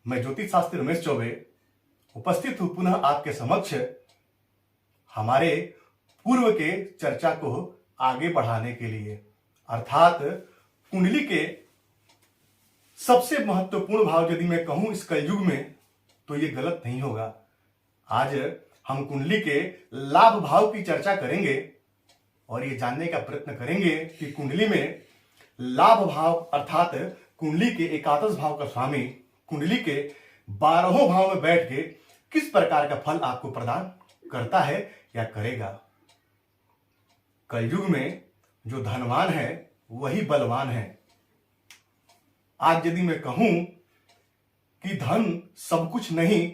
मैं ज्योतिष शास्त्री रमेश चौबे उपस्थित हूं पुनः आपके समक्ष हमारे पूर्व के चर्चा को आगे बढ़ाने के लिए, अर्थात कुंडली के सबसे महत्वपूर्ण भाव यदि मैं कहूं इस कलयुग में तो ये गलत नहीं होगा। आज हम कुंडली के लाभ भाव की चर्चा करेंगे और ये जानने का प्रयत्न करेंगे कि कुंडली में लाभ भाव अर्थात कुंडली के एकादश भाव का स्वामी कुंडली के 12वें भाव में बैठ के किस प्रकार का फल आपको प्रदान करता है या करेगा। कलयुग में जो धनवान है वही बलवान है। आज यदि मैं कहूं कि धन सब कुछ नहीं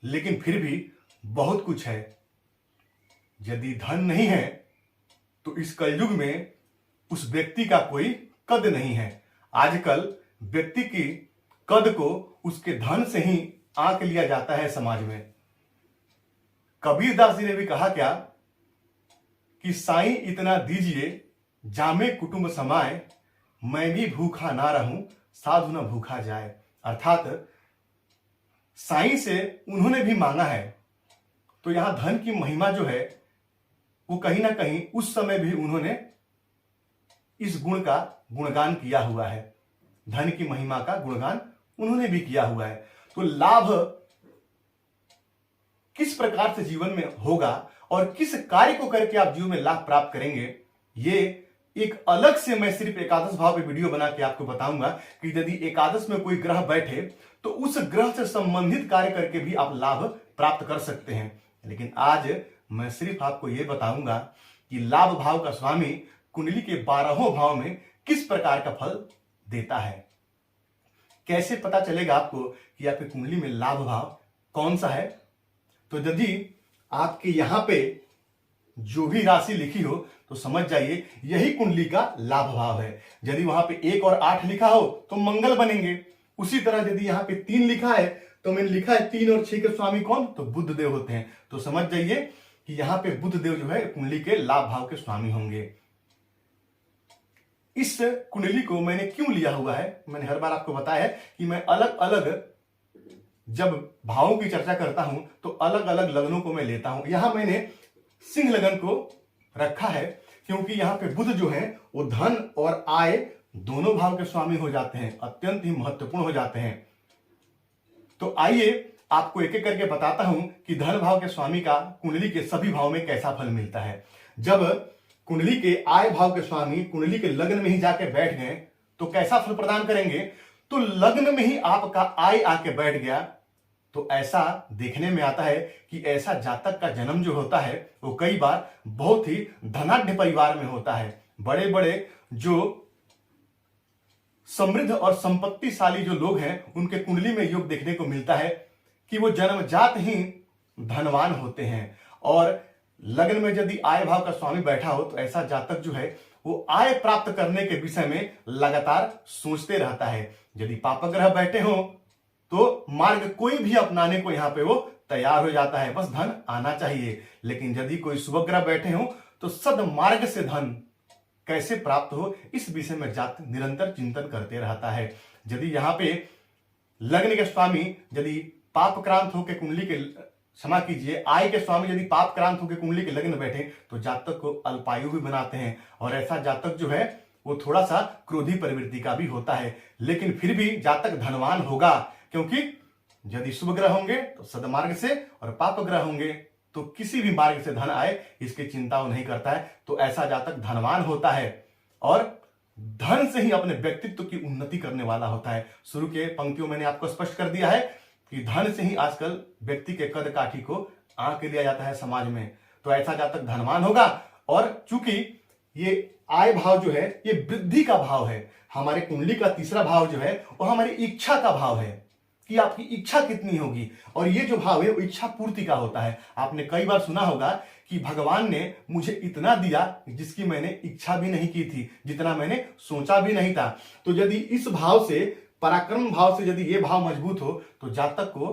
लेकिन फिर भी बहुत कुछ है, यदि धन नहीं है तो इस कलयुग में उस व्यक्ति का कोई कद नहीं है। आजकल व्यक्ति की कद को उसके धन से ही आंक लिया जाता है समाज में। कबीरदास जी ने भी कहा क्या कि साईं इतना दीजिए जामे कुटुंब समाए, मैं भी भूखा ना रहूं साधु न भूखा जाए। अर्थात साईं से उन्होंने भी मांगा है, तो यहां धन की महिमा जो है वो कहीं ना कहीं उस समय भी उन्होंने इस गुण का गुणगान किया हुआ है। धन की महिमा का गुणगान उन्होंने भी किया हुआ है। तो लाभ किस प्रकार से जीवन में होगा और किस कार्य को करके आप जीवन में लाभ प्राप्त करेंगे, ये एक अलग से मैं सिर्फ एकादश भाव पे वीडियो बना के आपको बताऊंगा कि यदि एकादश में कोई ग्रह बैठे तो उस ग्रह से संबंधित कार्य करके भी आप लाभ प्राप्त कर सकते हैं। लेकिन आज मैं सिर्फ आपको यह बताऊंगा कि लाभ भाव का स्वामी कुंडली के 12वें भाव में किस प्रकार का फल देता है। कैसे पता चलेगा आपको कि आपकी कुंडली में लाभ भाव कौन सा है। तो यदि आपके यहां पे जो भी राशि लिखी हो तो समझ जाइए यही कुंडली का लाभ भाव है। यदि वहां पे 1 और 8 लिखा हो तो मंगल बनेंगे। उसी तरह यदि यहाँ पे 3 लिखा है तो मैंने लिखा है 3 और 6 के स्वामी कौन, तो बुध देव होते हैं। तो समझ जाइए कि यहाँ पे बुध देव जो है कुंडली के लाभ भाव के स्वामी होंगे। इस कुंडली को मैंने क्यों लिया हुआ है, मैंने हर बार आपको बताया है कि मैं अलग अलग जब भावों की चर्चा करता हूं तो अलग अलग लग्नों को मैं लेता हूं। यहां मैंने सिंह लगन को रखा है क्योंकि यहां पे बुध जो है वो धन और आय दोनों भाव के स्वामी हो जाते हैं, अत्यंत ही महत्वपूर्ण हो जाते हैं। तो आइए आपको एक एक करके बताता हूं कि धन भाव के स्वामी का कुंडली के सभी भाव में कैसा फल मिलता है। जब कुंडली के आय भाव के स्वामी कुंडली के लग्न में ही जाके बैठ गए तो कैसा फल प्रदान करेंगे। तो लग्न में ही आपका आय आके बैठ गया तो ऐसा देखने में आता है कि ऐसा जातक का जन्म जो होता है वो कई बार बहुत ही धनाढ्य परिवार में होता है। बड़े बड़े जो समृद्ध और संपत्तिशाली जो लोग हैं उनके कुंडली में योग देखने को मिलता है कि वो जन्मजात ही धनवान होते हैं। और लग्न में यदि आय भाव का स्वामी बैठा हो तो ऐसा जातक जो है वो आय प्राप्त करने के विषय में लगातार सोचते रहता है। यदि पापग्रह बैठे हो तो मार्ग कोई भी अपनाने को यहां पे वो तैयार हो जाता है, बस धन आना चाहिए। लेकिन यदि कोई शुभग्रह बैठे हो तो सद्मार्ग से धन कैसे प्राप्त हो इस विषय में जातक निरंतर चिंतन करते रहता है। यदि यहाँ पे लग्न के स्वामी यदि पापक्रांत होकर कुंडली के क्षमा कीजिए आय के स्वामी यदि पापक्रांत होकर कुंडली के लग्न बैठे तो जातक को अल्पायु भी बनाते हैं। और ऐसा जातक जो है वो थोड़ा सा क्रोधी प्रवृत्ति का भी होता है, लेकिन फिर भी जातक धनवान होगा क्योंकि यदि शुभ ग्रह होंगे तो सदमार्ग से और पाप ग्रह होंगे तो किसी भी मार्ग से धन आए इसकी चिंता वो नहीं करता है। तो ऐसा जातक धनवान होता है और धन से ही अपने व्यक्तित्व की उन्नति करने वाला होता है। शुरू के पंक्तियों मैंने आपको स्पष्ट कर दिया है कि धन से ही आजकल व्यक्ति के कद काठी को आंक लिया जाता है समाज में। तो ऐसा जातक धनवान होगा। और चूंकि ये आय भाव जो है ये वृद्धि का भाव है, हमारे कुंडली का तीसरा भाव जो है वो हमारी इच्छा का भाव है कि आपकी इच्छा कितनी होगी। और ये जो भाव है वो इच्छा पूर्ति का होता है। आपने कई बार सुना होगा कि भगवान ने मुझे इतना दिया जिसकी मैंने इच्छा भी नहीं की थी, जितना मैंने सोचा भी नहीं था। तो यदि इस भाव से पराक्रम भाव से यदि ये भाव मजबूत हो तो जातक को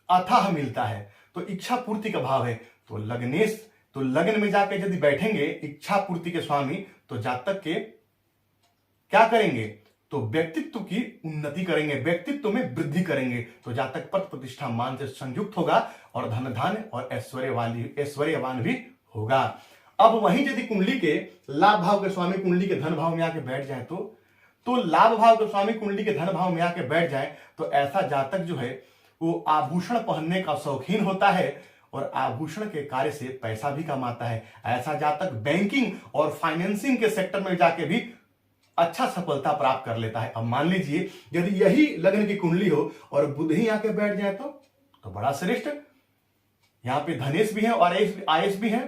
अथाह मिलता है। तो इच्छा पूर्ति का भाव है। तो लग्नेश तो लग्न में जाकर यदि बैठेंगे इच्छा पूर्ति के स्वामी तो जातक के क्या करेंगे तो व्यक्तित्व की उन्नति करेंगे, व्यक्तित्व में वृद्धि करेंगे। तो जातक पद प्रतिष्ठा मान से संयुक्त होगा और धन धान्य और ऐश्वर्यवान भी होगा। अब वहीं यदि कुंडली के लाभ भाव के स्वामी कुंडली के धन भाव में आके बैठ जाए तो लाभ भाव के स्वामी कुंडली के धन भाव में आके बैठ जाए तो ऐसा जातक जो है वो आभूषण पहनने का शौकीन होता है और आभूषण के कार्य से पैसा भी कमाता है। ऐसा जातक बैंकिंग और फाइनेंसिंग के सेक्टर में जाके भी अच्छा सफलता प्राप्त कर लेता है। अब मान लीजिए यदि यही लग्न की कुंडली हो और बुध ही आके बैठ जाए तो बड़ा श्रेष्ठ। यहां पे धनेश भी है और आयस भी है।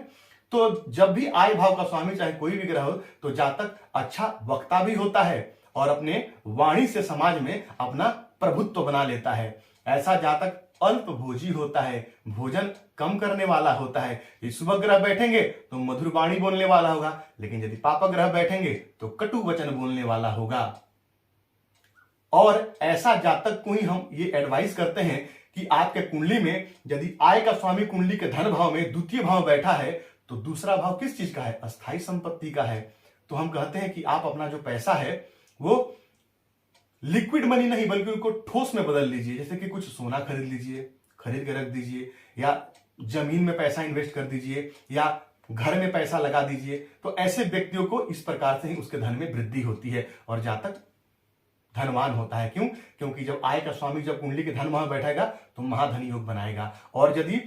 तो जब भी आय भाव का स्वामी चाहे कोई भी ग्रह हो तो जातक अच्छा वक्ता भी होता है और अपने वाणी से समाज में अपना प्रभुत्व बना लेता है। ऐसा जातक अल्प भोजी होता है, भोजन कम करने वाला होता है। ये शुभ ग्रह बैठेंगे तो मधुर वाणी बोलने वाला होगा, लेकिन यदि पाप ग्रह बैठेंगे तो कटु वचन बोलने वाला होगा। और ऐसा जातक को ही हम ये एडवाइस करते हैं कि आपके कुंडली में यदि आय का स्वामी कुंडली के धन भाव में द्वितीय भाव बैठा है तो दूसरा भाव किस चीज का है? अस्थाई संपत्ति का है। तो हम कहते हैं कि आप अपना जो पैसा है वो लिक्विड मनी नहीं बल्कि उनको ठोस में बदल लीजिए। जैसे कि कुछ सोना खरीद लीजिए, खरीद के रख दीजिए, या जमीन में पैसा इन्वेस्ट कर दीजिए, या घर में पैसा लगा दीजिए। तो ऐसे व्यक्तियों को इस प्रकार से ही उसके धन में वृद्धि होती है और जातक धनवान होता है। क्यों? क्योंकि जब आय का स्वामी जब कुंडली के धन भाव बैठेगा तो महाधनी योग बनाएगा, और यदि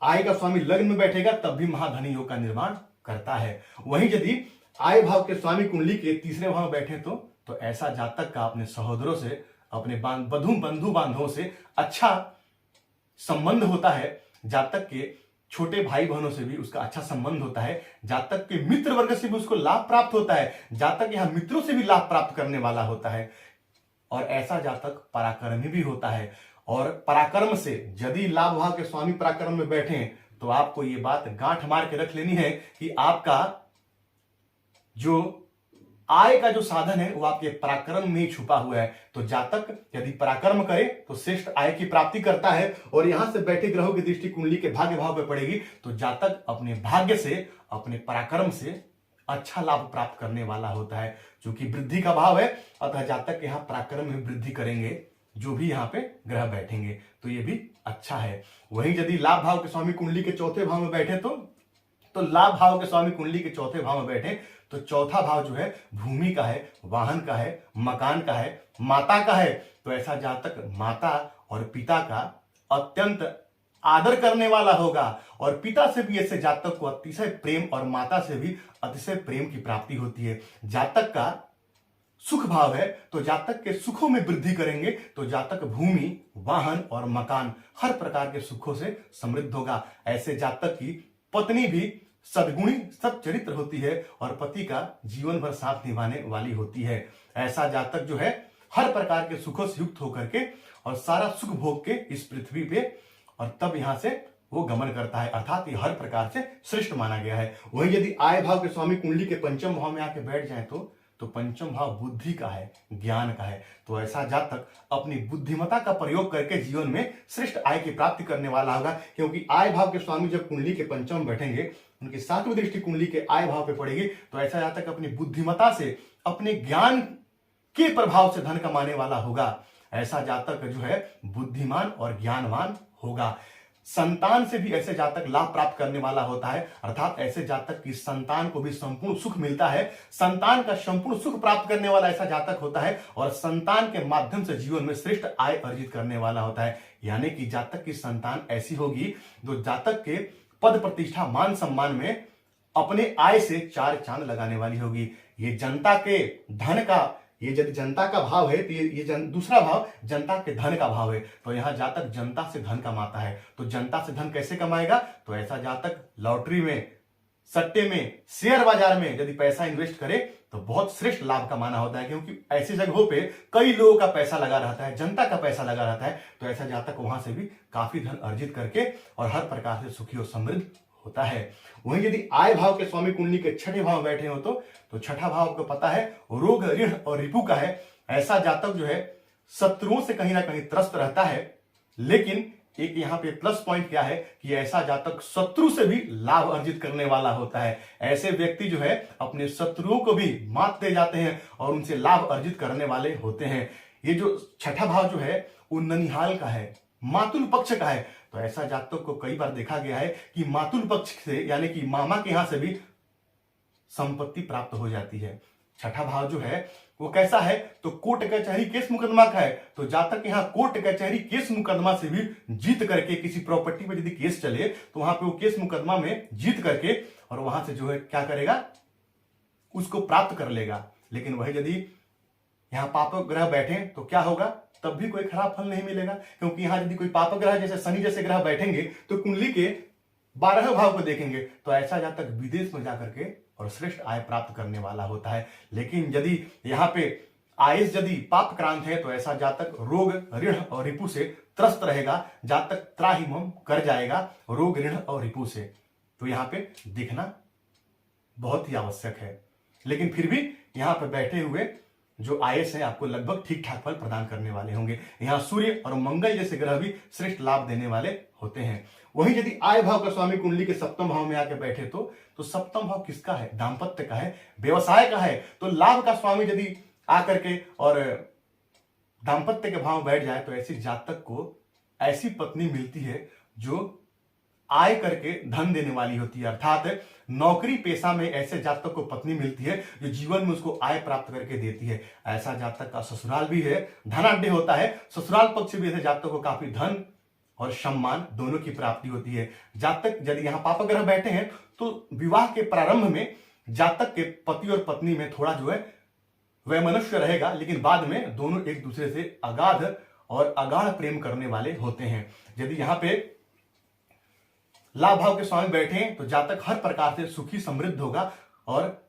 आय का स्वामी लग्न में बैठेगा तब भी महाधनी योग का निर्माण करता है। वहीं यदि आय भाव के स्वामी कुंडली के तीसरे भाव बैठे तो ऐसा जातक का अपने सहोदरों से, अपने बंधु बांधवों से अच्छा संबंध होता है। जातक के छोटे भाई बहनों से भी उसका अच्छा संबंध होता है। जातक के मित्र वर्ग से भी उसको लाभ प्राप्त होता है। जातक यहां मित्रों से भी लाभ प्राप्त करने वाला होता है। और ऐसा जातक पराक्रमी भी होता है। और पराक्रम से यदि लाभ भाव के स्वामी पराक्रम में बैठे तो आपको ये बात गांठ मार के रख लेनी है कि आपका जो आय का जो साधन है वो आपके पराक्रम में ही छुपा हुआ है। तो जातक यदि पराक्रम करे तो श्रेष्ठ आय की प्राप्ति करता है। और यहां से बैठे ग्रहों की दृष्टि कुंडली के भाग्य भाव पे पड़ेगी तो जातक अपने भाग्य से, अपने पराक्रम से अच्छा लाभ प्राप्त करने वाला होता है। क्योंकि वृद्धि का भाव है, अतः जातक यहाँ पराक्रम में वृद्धि करेंगे जो भी यहाँ पे ग्रह बैठेंगे, तो ये भी अच्छा है। वहीं यदि लाभ भाव के स्वामी कुंडली के चौथे भाव में बैठे तो लाभ भाव के स्वामी कुंडली के चौथे भाव में बैठे तो चौथा भाव जो है भूमि का है, वाहन का है, मकान का है, माता का है। तो ऐसा जातक माता और पिता का अत्यंत आदर करने वाला होगा और पिता से भी ऐसे जातक को अतिशय प्रेम और माता से भी अतिशय प्रेम की प्राप्ति होती है। जातक का सुख भाव है तो जातक के सुखों में वृद्धि करेंगे तो जातक भूमि, वाहन और मकान हर प्रकार के सुखों से समृद्ध होगा। ऐसे जातक की पत्नी भी सद्गुणी सच्चरित्र होती है और पति का जीवन भर साथ निभाने वाली होती है। ऐसा जातक जो है हर प्रकार के सुखों से युक्त होकर के और सारा सुख भोग के इस पृथ्वी पे और तब यहां से वो गमन करता है, अर्थात ये हर प्रकार से श्रेष्ठ माना गया है। वहीं यदि आय भाव के स्वामी कुंडली के पंचम भाव में आके बैठ जाए तो पंचम भाव बुद्धि का है, ज्ञान का है। तो ऐसा जातक अपनी बुद्धिमता का प्रयोग करके जीवन में श्रेष्ठ आय की प्राप्ति करने वाला होगा। क्योंकि आय भाव के स्वामी जब कुंडली के पंचम में बैठेंगे, उनकी सातवीं दृष्टि कुंडली के आय भाव पे पड़ेगी, तो ऐसा जातक अपनी बुद्धिमता से, अपने ज्ञान के प्रभाव से धन कमाने वाला होगा। ऐसा जातक जो है बुद्धिमान और ज्ञानवान होगा। संतान से भी ऐसे जातक लाभ प्राप्त करने वाला होता है, अर्थात ऐसे जातक की संतान को भी संपूर्ण सुख मिलता है। संतान का संपूर्ण सुख प्राप्त करने वाला ऐसा जातक होता है और संतान के माध्यम से जीवन में श्रेष्ठ आय अर्जित करने वाला होता है। यानी कि जातक की संतान ऐसी होगी जो जातक के पद प्रतिष्ठा मान सम्मान में अपने आय से चार चांद लगाने वाली होगी। ये जनता के धन का, ये यदि जनता का भाव है तो ये दूसरा भाव जनता के धन का भाव है। तो यहां जातक जनता से धन कमाता है। तो जनता से धन कैसे कमाएगा? तो ऐसा जातक लॉटरी में, सट्टे में, शेयर बाजार में यदि पैसा इन्वेस्ट करे तो बहुत श्रेष्ठ लाभ कमाना होता है। क्योंकि ऐसी जगहों पे कई लोगों का पैसा लगा रहता है, जनता का पैसा लगा रहता है। तो ऐसा जातक वहां से भी काफी धन अर्जित करके और हर प्रकार से सुखी और समृद्ध होता है। वहीं यदि आय भाव के स्वामी कुंडली के छठे भाव बैठे हो तो छठा भाव को पता है रोग, ऋण और रिपु का है। ऐसा जातक जो है शत्रुओं से कहीं ना कहीं त्रस्त रहता है, लेकिन एक यहाँ पे प्लस पॉइंट क्या है कि ऐसा जातक शत्रु से भी लाभ अर्जित करने वाला होता है। ऐसे व्यक्ति जो है अपने शत्रुओं को भी मात दे जाते हैं और उनसे लाभ अर्जित करने वाले होते हैं। ये जो छठा भाव जो है वो ननिहाल का है, मातुल पक्ष का है। तो ऐसा जातक को कई बार देखा गया है कि मातुल पक्ष से यानी कि मामा के यहां से भी संपत्ति प्राप्त हो जाती है। छठा भाव जो है वो कैसा है, तो कोर्ट कचहरी केस मुकदमा का है। तो जातक यहाँ कोर्ट कचहरी केस मुकदमा से भी जीत करके, किसी प्रॉपर्टी पे यदि केस चले तो वहां पे वो केस मुकदमा में जीत करके और वहां से जो है क्या करेगा, उसको प्राप्त कर लेगा। लेकिन वही यदि यहाँ पाप ग्रह बैठे तो क्या होगा, तब भी कोई खराब फल नहीं मिलेगा। क्योंकि यहां यदि कोई पाप ग्रह जैसे शनि जैसे ग्रह बैठेंगे तो कुंडली के 12 भाव को देखेंगे तो ऐसा जातक विदेश में जाकर के और श्रेष्ठ आय प्राप्त करने वाला होता है। लेकिन यदि यहाँ पे आयुष यदि पाप क्रांत है तो ऐसा जातक रोग ऋण और रिपु से त्रस्त रहेगा। जातक त्राहिमाम कर जाएगा रोग ऋण और रिपु से। तो यहाँ पे देखना बहुत ही आवश्यक है। लेकिन फिर भी यहाँ पे बैठे हुए जो आयस है आपको लगभग ठीक ठाक फल प्रदान करने वाले होंगे। यहाँ सूर्य और मंगल जैसे ग्रह भी श्रेष्ठ लाभ देने वाले होते हैं। वहीं यदि आय भाव का स्वामी कुंडली के सप्तम भाव में आके बैठे तो सप्तम भाव किसका है, दाम्पत्य का है, व्यवसाय का है। तो लाभ का स्वामी यदि आकर के और दाम्पत्य के भाव में बैठ जाए तो ऐसी जातक को ऐसी पत्नी मिलती है जो आय करके धन देने वाली होती है। अर्थात नौकरी पेशा में ऐसे जातक को पत्नी मिलती है जो जीवन में उसको आय प्राप्त करके देती है। ऐसा जातक का ससुराल भी है, धनाढ्य होता है। ससुराल पक्ष से भी ऐसे जातक को काफी धन और सम्मान दोनों की प्राप्ति होती है। जातक यदि यहाँ पाप ग्रह बैठे हैं तो विवाह के प्रारंभ में जातक के पति और पत्नी में थोड़ा जो है वैमनस्य रहेगा, लेकिन बाद में दोनों एक दूसरे से अगाध और अगाढ़ प्रेम करने वाले होते हैं। यदि यहाँ पे लाभ भाव के स्वामी बैठे हैं तो जातक हर प्रकार से सुखी समृद्ध होगा और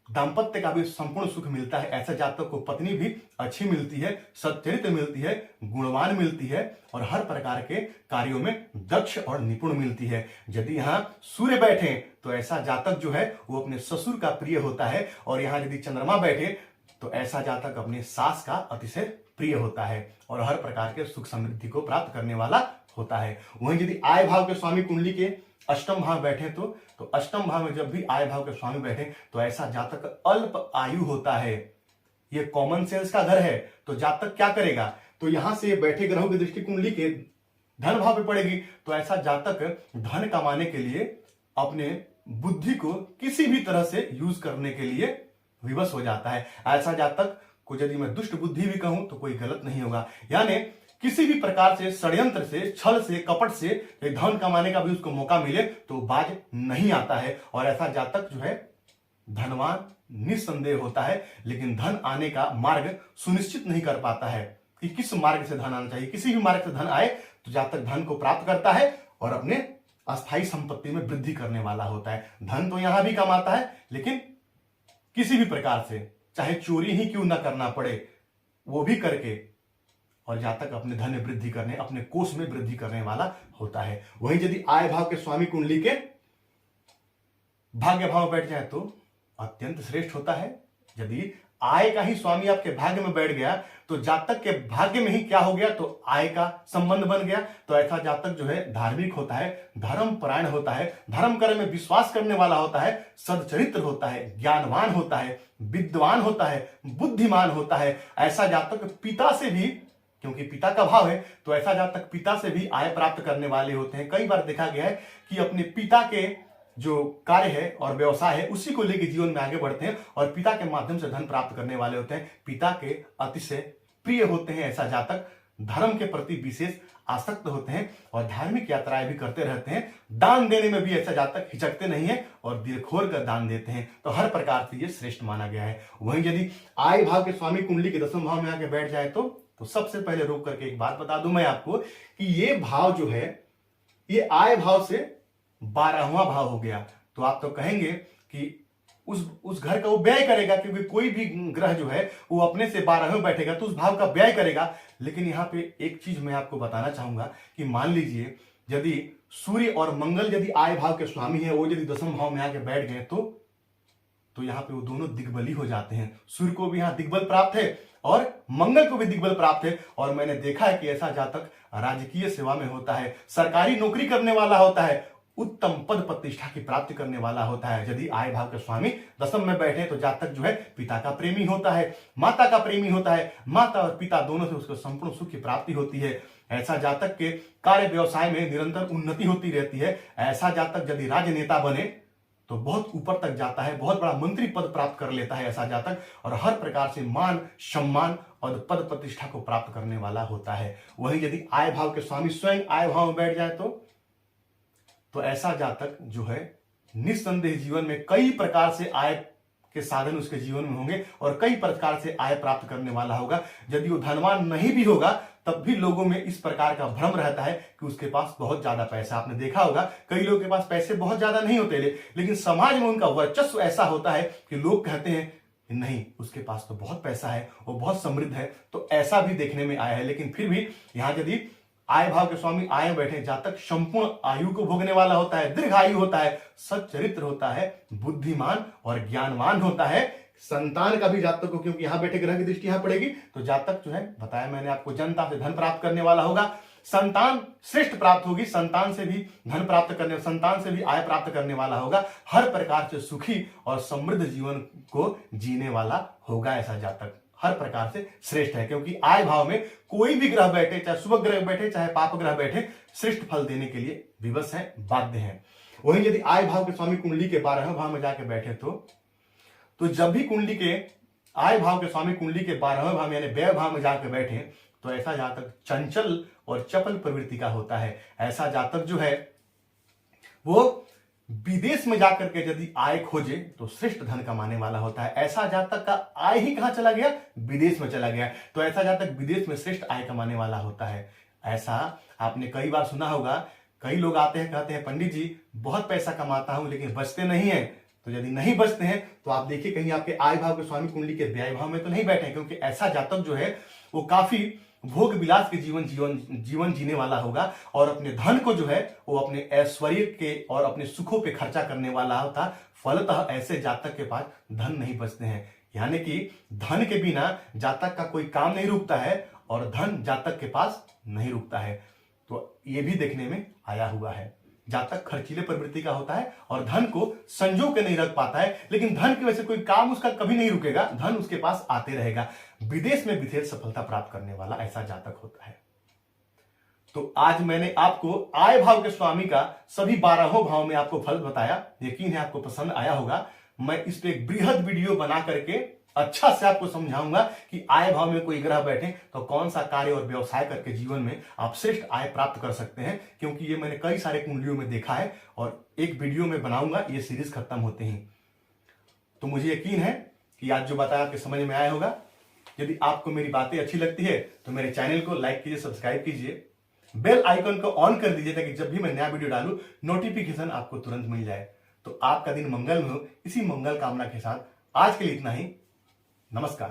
दाम्पत्य का भी संपूर्ण सुख मिलता है। ऐसा जातक को पत्नी भी अच्छी मिलती है, सच्चरित्र मिलती है, गुणवान मिलती है और हर प्रकार के कार्यों में दक्ष और निपुण मिलती है। यदि यहाँ सूर्य बैठे तो ऐसा जातक जो है वो अपने ससुर का प्रिय होता है और यहाँ यदि चंद्रमा बैठे तो ऐसा जातक अपने सास का अतिशय प्रिय होता है और हर प्रकार के सुख समृद्धि को प्राप्त करने वाला होता है। वहीं यदि आय भाव के स्वामी कुंडली के अष्टम भाव बैठे तो अष्टम भाव में जब भी आय भाव के स्वामी बैठे तो ऐसा जातक अल्प आयु होता है। ये कॉमन सेंस का घर है। तो जातक क्या करेगा, तो यहां से बैठे ग्रहों की दृष्टि कुंडली के धन भाव पे पड़ेगी तो ऐसा जातक धन कमाने के लिए अपने बुद्धि को किसी भी तरह से यूज करने के लिए विवश हो जाता है। ऐसा जातक को यदि मैं दुष्ट बुद्धि भी कहूं तो कोई गलत नहीं होगा। यानी किसी भी प्रकार से षड्यंत्र से, छल से, कपट से धन कमाने का भी उसको मौका मिले तो बाज नहीं आता है। और ऐसा जातक जो है धनवान निस्संदेह होता है, लेकिन धन आने का मार्ग सुनिश्चित नहीं कर पाता है कि किस मार्ग से धन आना चाहिए। किसी भी मार्ग से धन आए तो जातक धन को प्राप्त करता है और अपने अस्थायी संपत्ति में वृद्धि करने वाला होता है। धन तो यहां भी कमाता है, लेकिन किसी भी प्रकार से, चाहे चोरी ही क्यों ना करना पड़े, वो भी करके और जातक अपने धन में वृद्धि करने, अपने कोष में वृद्धि करने वाला होता है। वहीं यदि आय भाव के स्वामी कुंडली के भाग्य भाव बैठ जाए तो अत्यंत श्रेष्ठ होता है। यदि आय का ही स्वामी आपके भाग्य में बैठ गया तो जातक के भाग्य में ही क्या हो गया, तो आय का संबंध बन गया। तो ऐसा जातक जो है धार्मिक होता है, धर्म परायण होता है, धर्म कर्म में विश्वास करने वाला होता है, सदचरित्र होता है, ज्ञानवान होता है, विद्वान होता है, बुद्धिमान होता है। ऐसा जातक पिता से भी, क्योंकि पिता का भाव है तो ऐसा जातक पिता से भी आय प्राप्त करने वाले होते हैं। कई बार देखा गया है कि अपने पिता के जो कार्य है और व्यवसाय है उसी को लेकर जीवन में आगे बढ़ते हैं और पिता के माध्यम से धन प्राप्त करने वाले होते हैं। पिता के अतिशय प्रिय होते हैं। ऐसा जातक धर्म के प्रति विशेष आसक्त होते हैं और धार्मिक यात्राएं भी करते रहते हैं। दान देने में भी ऐसा जातक हिचकते नहीं है और दिलखोर का दान देते हैं। तो हर प्रकार से ये श्रेष्ठ माना गया है। वहीं यदि आय भाव के स्वामी कुंडली के दसम भाव में आके बैठ जाए तो सबसे पहले रोक करके एक बात बता दूं मैं आपको कि ये भाव जो है ये आय भाव से 12वां भाव हो गया। तो आप तो कहेंगे कि उस घर का वो व्यय करेगा, क्योंकि कोई भी ग्रह जो है वो अपने से 12वें में बैठेगा तो उस भाव का व्यय करेगा। लेकिन यहाँ पे एक चीज मैं आपको बताना चाहूंगा कि मान लीजिए यदि सूर्य और मंगल यदि आय भाव के स्वामी है, वो यदि दसम भाव में आके बैठ गए तो यहाँ पे वो दोनों दिग्बली हो जाते हैं। सूर्य को भी यहाँ दिग्बल प्राप्त है और मंगल को भी दिग्बल प्राप्त है। और मैंने देखा है कि ऐसा जातक राजकीय सेवा में होता है, सरकारी नौकरी करने वाला होता है, उत्तम पद प्रतिष्ठा की प्राप्ति करने वाला होता है। यदि आय भाव के स्वामी दशम में बैठे तो जातक जो है पिता का प्रेमी होता है, माता का प्रेमी होता है, माता और पिता दोनों से उसको संपूर्ण सुख की प्राप्ति होती है। ऐसा जातक के कार्य व्यवसाय में निरंतर उन्नति होती रहती है। ऐसा जातक यदि राजनेता बने तो बहुत ऊपर तक जाता है, बहुत बड़ा मंत्री पद प्राप्त कर लेता है ऐसा जातक, और हर प्रकार से मान सम्मान और पद प्रतिष्ठा को प्राप्त करने वाला होता है। वहीं यदि आय भाव के स्वामी स्वयं आय भाव में बैठ जाए तो ऐसा जातक जो है निस्संदेह जीवन में कई प्रकार से आय के साधन उसके जीवन में होंगे और कई प्रकार से आय प्राप्त करने वाला होगा। यदि वो धनवान नहीं भी होगा तब भी लोगों में इस प्रकार का भ्रम रहता है कि उसके पास बहुत ज्यादा पैसा। आपने देखा होगा कई लोगों के पास पैसे बहुत ज्यादा नहीं होते, लेकिन समाज में उनका वर्चस्व ऐसा होता है कि लोग कहते हैं नहीं उसके पास तो बहुत पैसा है, वो बहुत समृद्ध है। तो ऐसा भी देखने में आया है। लेकिन फिर भी यहां यदि आय भाव के स्वामी आय बैठे, जातक संपूर्ण आयु को भोगने वाला होता है, दीर्घ आयु होता है, सच्चरित्र होता है, बुद्धिमान और ज्ञानवान होता है। संतान का भी जातक को, क्योंकि यहां बैठे ग्रह की दृष्टि यहां पड़ेगी, तो जातक जो है बताया मैंने आपको जनता से धन प्राप्त करने वाला होगा, संतान श्रेष्ठ प्राप्त होगी, संतान से भी धन प्राप्त करने, संतान से भी आय प्राप्त करने वाला होगा, हर प्रकार से सुखी और समृद्ध जीवन को जीने वाला होगा। ऐसा जातक हर प्रकार से श्रेष्ठ है, क्योंकि आय भाव में कोई भी ग्रह बैठे, चाहे शुभ ग्रह बैठे चाहे पाप ग्रह बैठे, श्रेष्ठ फल देने के लिए विवश है, बाध्य है। वहीं यदि आय भाव के स्वामी कुंडली के 12वें भाव में जाके बैठे तो जब भी कुंडली के आय भाव के स्वामी कुंडली के 12वें भाव यानी व्यय भाव में जाकर बैठे तो ऐसा जातक चंचल और चपल प्रवृत्ति का होता है। ऐसा जातक जो है वो विदेश में जाकर के यदि आय खोजे तो श्रेष्ठ धन कमाने वाला होता है। ऐसा जातक का आय ही कहां चला गया? विदेश में चला गया। तो ऐसा जातक विदेश में श्रेष्ठ आय कमाने वाला होता है। ऐसा आपने कई बार सुना होगा, कई लोग आते हैं कहते हैं पंडित जी बहुत पैसा कमाता हूं लेकिन बचते नहीं है। तो यदि नहीं बचते हैं तो आप देखिए कहीं आपके आय भाव के स्वामी कुंडली के व्यय भाव में तो नहीं बैठे, क्योंकि ऐसा जातक जो है वो काफी भोग विलास के जीवन जीने वाला होगा और अपने धन को जो है वो अपने ऐश्वर्य के और अपने सुखों पे खर्चा करने वाला होता। फलतः ऐसे जातक के पास धन नहीं बचते हैं, यानी कि धन के बिना जातक का कोई काम नहीं रुकता है और धन जातक के पास नहीं रुकता है। तो ये भी देखने में आया हुआ है। जातक खर्चीले प्रवृत्ति का होता है और धन को संजो के नहीं रख पाता है, लेकिन धन की वजह से कोई काम उसका कभी नहीं रुकेगा, धन उसके पास आते रहेगा। विदेश में विशेष सफलता प्राप्त करने वाला ऐसा जातक होता है। तो आज मैंने आपको आय भाव के स्वामी का सभी 12 भाव में आपको फल बताया। यकीन है आपको पसंद आया होगा। मैं इस पे एक बृहद वीडियो बना करके अच्छा से आपको समझाऊंगा कि आय भाव में कोई ग्रह बैठे तो कौन सा कार्य और व्यवसाय करके जीवन में आप श्रेष्ठ आय प्राप्त कर सकते हैं, क्योंकि ये मैंने कई सारे कुंडलियों में देखा है और एक वीडियो में बनाऊंगा ये सीरीज खत्म होते ही। तो मुझे यकीन है कि आज जो बताया आपके समझ में आया होगा। यदि आपको मेरी बातें अच्छी लगती है तो मेरे चैनल को लाइक कीजिए, सब्सक्राइब कीजिए, बेल आइकन को ऑन कर दीजिए ताकि जब भी मैं नया वीडियो डालूं नोटिफिकेशन आपको तुरंत मिल जाए। तो आपका दिन मंगल में हो, इसी मंगल कामना के साथ आज के लिए इतना ही। नमस्कार।